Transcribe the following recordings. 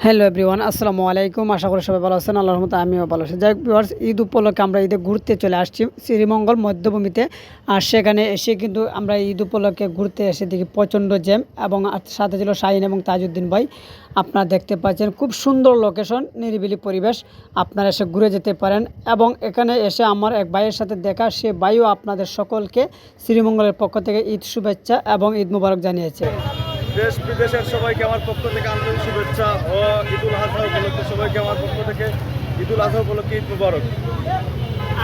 Hello everyone, আসসালামু আলাইকুম। আশা করি সবাই ভালো আছেন। আল্লাহর রহমতে আমিও ভালো আছি। যাই হোক ভিউয়ার্স, ঈদ উপলক্ষে আমরা ঈদে ঘুরতে চলে আসছি শ্রীমঙ্গল মধ্যভূমিতে। আর সেখানে এসে কিন্তু আমরা ঈদ উপলক্ষে ঘুরতে এসে দেখি প্রচণ্ড জ্যাম, এবং সাথে ছিল শাহিন এবং তাজউদ্দিন ভাই। আপনারা দেখতে পাচ্ছেন খুব সুন্দর লোকেশন, নিরিবিলি পরিবেশ। আপনারা এসে ঘুরে যেতে পারেন। এবং এখানে এসে আমার এক ভাইয়ের সাথে দেখা, সে ভাইও আপনাদের সকলকে শ্রীমঙ্গলের পক্ষ থেকে ঈদ শুভেচ্ছা এবং ঈদ মুবারক জানিয়েছে। দেশ বিদেশের সবাইকে আমার পক্ষ থেকে আন্তরিক শুভেচ্ছা ও ঈদুল আজহা উপলক্ষে সবাইকে আমার পক্ষ থেকে ঈদুল আজহা উপলক্ষে ঈদ মুবারক।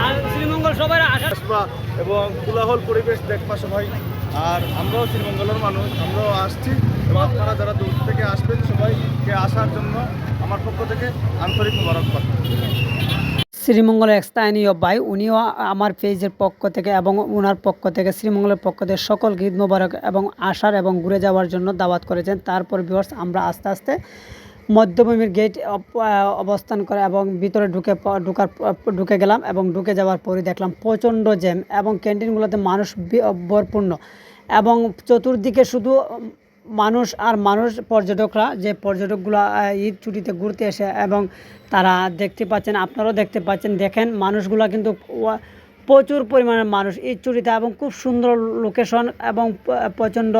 আর শ্রীমঙ্গল সবাই আসবা এবং কোলাহল পরিবেশ দেখবা সবাই। আর আমরাও শ্রীমঙ্গলের মানুষ, আমরাও আসছি এবং আপনারা যারা দূর থেকে আসবেন সবাইকে আসার জন্য আমার পক্ষ থেকে আন্তরিক মুবারকবাদ। শ্রীমঙ্গলের এক স্থানীয় ভাই, উনিও আমার পেজের পক্ষ থেকে এবং ওনার পক্ষ থেকে শ্রীমঙ্গলের পক্ষ থেকে সকলকে ঈদ মোবারক এবং আসার এবং ঘুরে যাওয়ার জন্য দাওয়াত করেছেন। তারপর ভিউয়ার্স, আমরা আস্তে আস্তে মধ্যভূমির গেট অবস্থান করে এবং ভিতরে ঢুকে গেলাম। এবং ঢুকে যাওয়ার পরে দেখলাম প্রচণ্ড জ্যাম এবং ক্যান্টিনগুলোতে মানুষ ভরপূর্ণ, এবং চতুর্দিকে শুধু মানুষ আর মানুষ। পর্যটকরা, যে পর্যটকগুলো ঈদ ছুটিতে ঘুরতে এসে, এবং তারা দেখতে পাচ্ছেন, আপনারাও দেখতে পাচ্ছেন, দেখেন মানুষগুলো কিন্তু প্রচুর পরিমাণে মানুষ ঈদ ছুটিতে, এবং খুব সুন্দর লোকেশন এবং প্রচণ্ড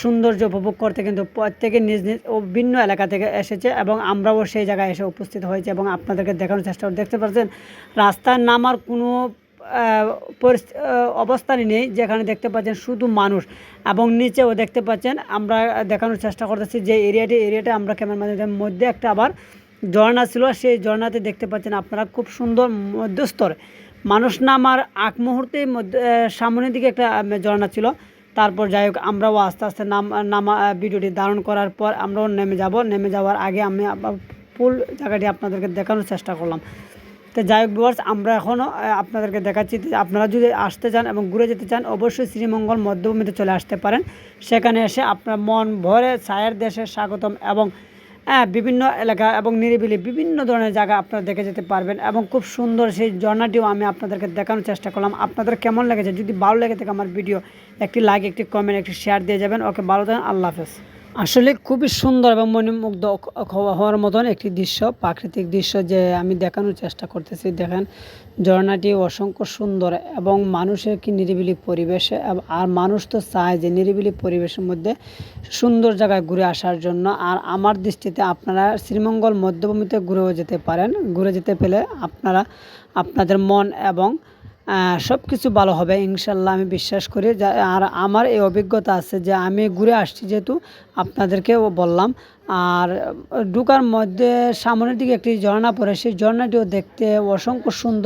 সৌন্দর্য উপভোগ করতে কিন্তু প্রত্যেকে নিজ নিজ ও ভিন্ন এলাকা থেকে এসেছে, এবং আমরাও সেই জায়গায় এসে উপস্থিত হয়েছে এবং আপনাদেরকে দেখানোর চেষ্টা দেখতে পাচ্ছেন রাস্তায় নামার কোনো অবস্থানই নেই, যেখানে দেখতে পাচ্ছেন শুধু মানুষ। এবং নিচেও দেখতে পাচ্ছেন, আমরা দেখানোর চেষ্টা করতেছি যে এরিয়াটা আমরা ক্যামেরার মাধ্যমে মধ্যে একটা আবার ঝর্ণা ছিল, সেই ঝর্ণাতে দেখতে পাচ্ছেন আপনারা খুব সুন্দর মধ্যস্তর মানুষ নামার আগ মুহূর্তেই সামনের দিকে একটা ঝর্ণা ছিল। তারপর যাই হোক, আমরাও আস্তে আস্তে নামা ভিডিওটি ধারণ করার পর আমরাও নেমে যাওয়ার আগে আমি ফুল জায়গাটি আপনাদেরকে দেখানোর চেষ্টা করলাম। তো যাই হোক ভিউয়ার্স, আমরা এখনও আপনাদেরকে দেখাচ্ছি। আপনারা যদি আসতে চান এবং ঘুরে যেতে চান, অবশ্যই শ্রীমঙ্গল মধ্যভূমিতে চলে আসতে পারেন। সেখানে এসে আপনার মন ভরে ছায়ের দেশে স্বাগতম, এবং বিভিন্ন এলাকা এবং নিরিবিলি বিভিন্ন ধরনের জায়গা আপনারা দেখে যেতে পারবেন। এবং খুব সুন্দর সেই ঝর্ণাটিও আমি আপনাদেরকে দেখানোর চেষ্টা করলাম। আপনাদের কেমন লেগেছে? যদি ভালো লেগে থাকে আমার ভিডিও, একটি লাইক, একটি কমেন্ট, একটি শেয়ার দিয়ে যাবেন। ওকে, ভালো থাকেন, আল্লাহ হাফেজ। আসলে খুবই সুন্দর এবং মনোমুগ্ধ হওয়ার মতন একটি দৃশ্য, প্রাকৃতিক দৃশ্য যে আমি দেখানোর চেষ্টা করতেছি। দেখেন ঝর্ণাটি অসংখ্য সুন্দর, এবং মানুষের কি নিরিবিলি পরিবেশে, আর মানুষ তো চায় যে নিরিবিলি পরিবেশের মধ্যে সুন্দর জায়গায় ঘুরে আসার জন্য। আর আমার দৃষ্টিতে আপনারা শ্রীমঙ্গল মধ্যভূমিতে ঘুরেও যেতে পারেন। ঘুরে যেতে পেলে আপনাদের মন এবং সব কিছু ভালো হবে ইনশাল্লাহ, আমি বিশ্বাস করি। আর আমার এই অভিজ্ঞতা আছে যে আমি ঘুরে আসছি, যেহেতু আপনাদেরকেও বললাম। আর ঢুকার মধ্যে সামনের দিকে একটি ঝর্ণা পড়ে, সেই ঝর্ণাটিও দেখতে অসংখ্য সুন্দর।